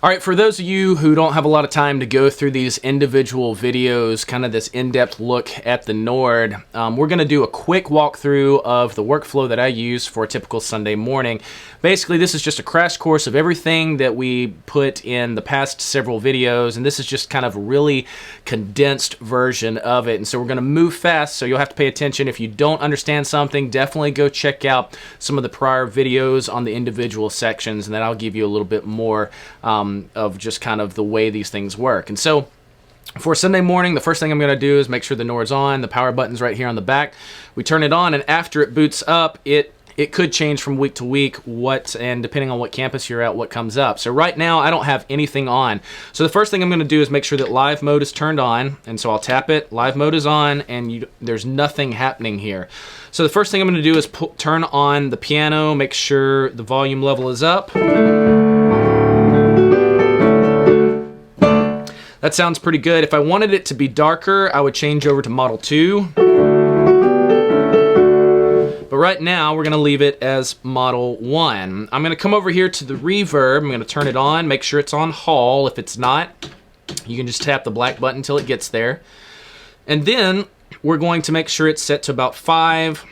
All right, for those of you who don't have a lot of time to go through these individual videos, kind of this in-depth look at the Nord, we're going to do a quick walkthrough of the workflow that I use for a typical Sunday morning. Basically, this is just a crash course of everything that we put in the past several videos, and this is just kind of a really condensed version of it. And so we're going to move fast, so you'll have to pay attention. If you don't understand something, definitely go check out some of the prior videos on the individual sections, and then I'll give you a little bit more of just kind of the way these things work. And so for Sunday morning, the first thing I'm going to do is make sure the Nord's on. The power button's right here on the back. We turn it on, and after it boots up, it could change from week to week and depending on what campus you're at, what comes up. So right now, I don't have anything on. So the first thing I'm going to do is make sure that live mode is turned on. And so I'll tap it, live mode is on, and there's nothing happening here. So the first thing I'm going to do is turn on the piano, make sure the volume level is up. That sounds pretty good. If I wanted it to be darker, I would change over to Model 2. But right now, we're going to leave it as Model 1. I'm going to come over here to the reverb. I'm going to turn it on, make sure it's on Hall. If it's not, you can just tap the black button until it gets there. And then we're going to make sure it's set to about 5.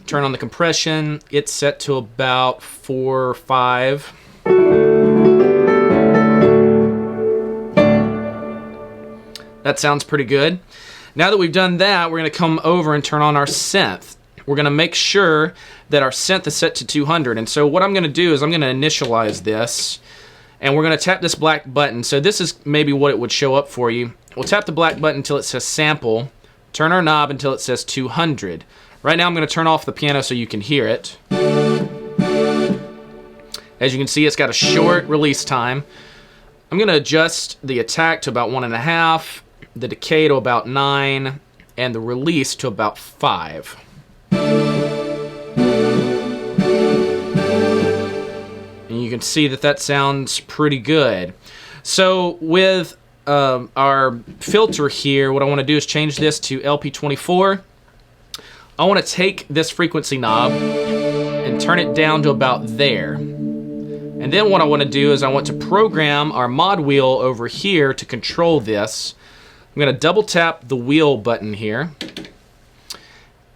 Turn on the compression. It's set to about 4 or 5. That sounds pretty good. Now that we've done that, we're going to come over and turn on our synth. We're going to make sure that our synth is set to 200. And so what I'm going to do is I'm going to initialize this, and we're going to tap this black button. So this is maybe what it would show up for you. We'll tap the black button until it says sample, turn our knob until it says 200. Right now I'm going to turn off the piano so you can hear it. As you can see, it's got a short release time. I'm going to adjust the attack to about 1.5, the decay to about 9, and the release to about 5. And you can see that sounds pretty good. So with our filter here, what I want to do is change this to LP24. I want to take this frequency knob and turn it down to about there. And then what I want to do is I want to program our mod wheel over here to control this. I'm going to double tap the wheel button here.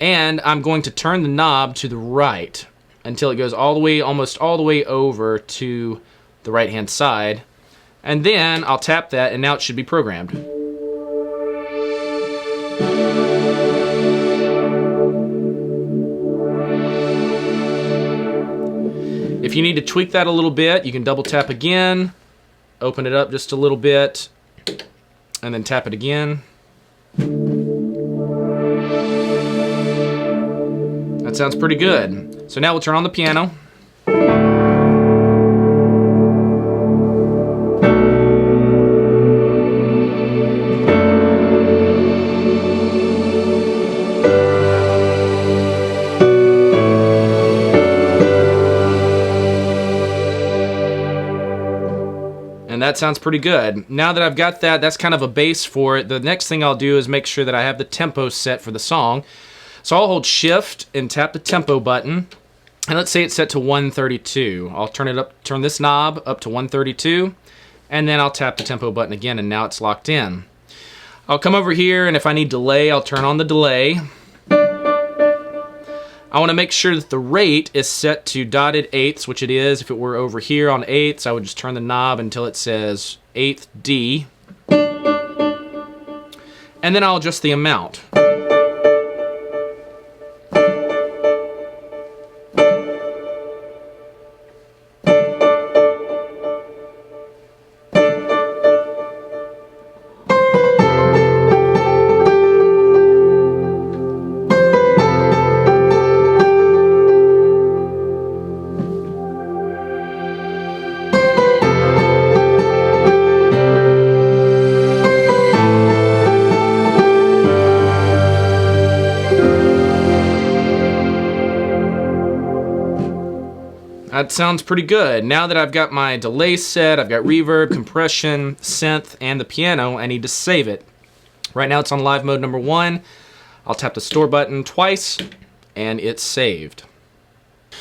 And I'm going to turn the knob to the right until it goes all the way, almost all the way over to the right-hand side. And then I'll tap that, and now it should be programmed. If you need to tweak that a little bit, you can double tap again, open it up just a little bit, and then tap it again. That sounds pretty good. So now we'll turn on the piano. And that sounds pretty good. Now that I've got that, that's kind of a base for it. The next thing I'll do is make sure that I have the tempo set for the song. So I'll hold Shift and tap the tempo button. And let's say it's set to 132. I'll turn this knob up to 132, and then I'll tap the tempo button again, and now it's locked in. I'll come over here, and if I need delay, I'll turn on the delay. I want to make sure that the rate is set to dotted eighths, which it is. If it were over here on eighths, I would just turn the knob until it says 8th D. And then I'll adjust the amount. That sounds pretty good. Now that I've got my delay set, I've got reverb, compression, synth, and the piano, I need to save it. Right now it's on live mode number 1. I'll tap the store button twice, and it's saved.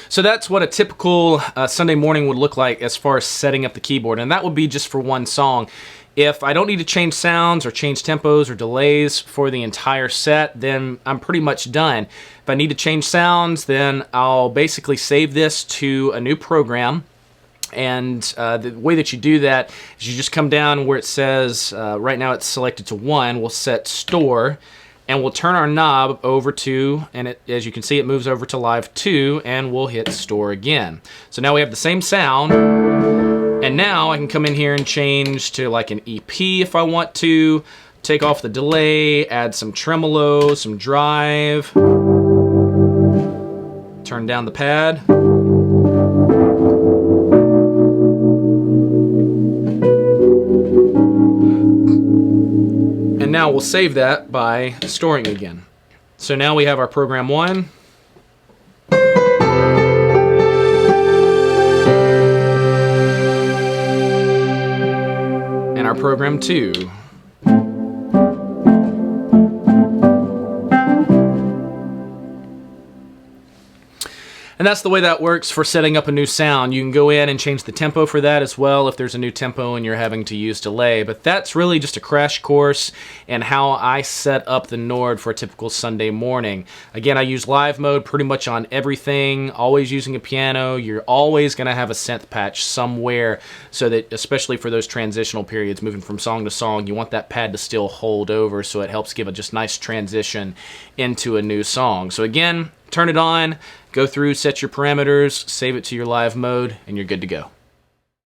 So that's what a typical Sunday morning would look like as far as setting up the keyboard, and that would be just for one song. If I don't need to change sounds or change tempos or delays for the entire set, then I'm pretty much done. If I need to change sounds, then I'll basically save this to a new program. And the way that you do that is you just come down where it says, right now it's selected to 1, we'll set Store, and we'll turn our knob over to, and as you can see, it moves over to Live 2, and we'll hit Store again. So now we have the same sound, and now I can come in here and change to like an EP if I want to, take off the delay, add some tremolo, some drive, turn down the pad. And now we'll save that by storing again. So now we have our program 1. And our program 2. And that's the way that works for setting up a new sound. You can go in and change the tempo for that as well if there's a new tempo and you're having to use delay. But that's really just a crash course in how I set up the Nord for a typical Sunday morning. Again, I use live mode pretty much on everything, always using a piano. You're always going to have a synth patch somewhere, so that especially for those transitional periods, moving from song to song, you want that pad to still hold over, so it helps give a just nice transition into a new song. So again, turn it on, go through, set your parameters, save it to your live mode, and you're good to go.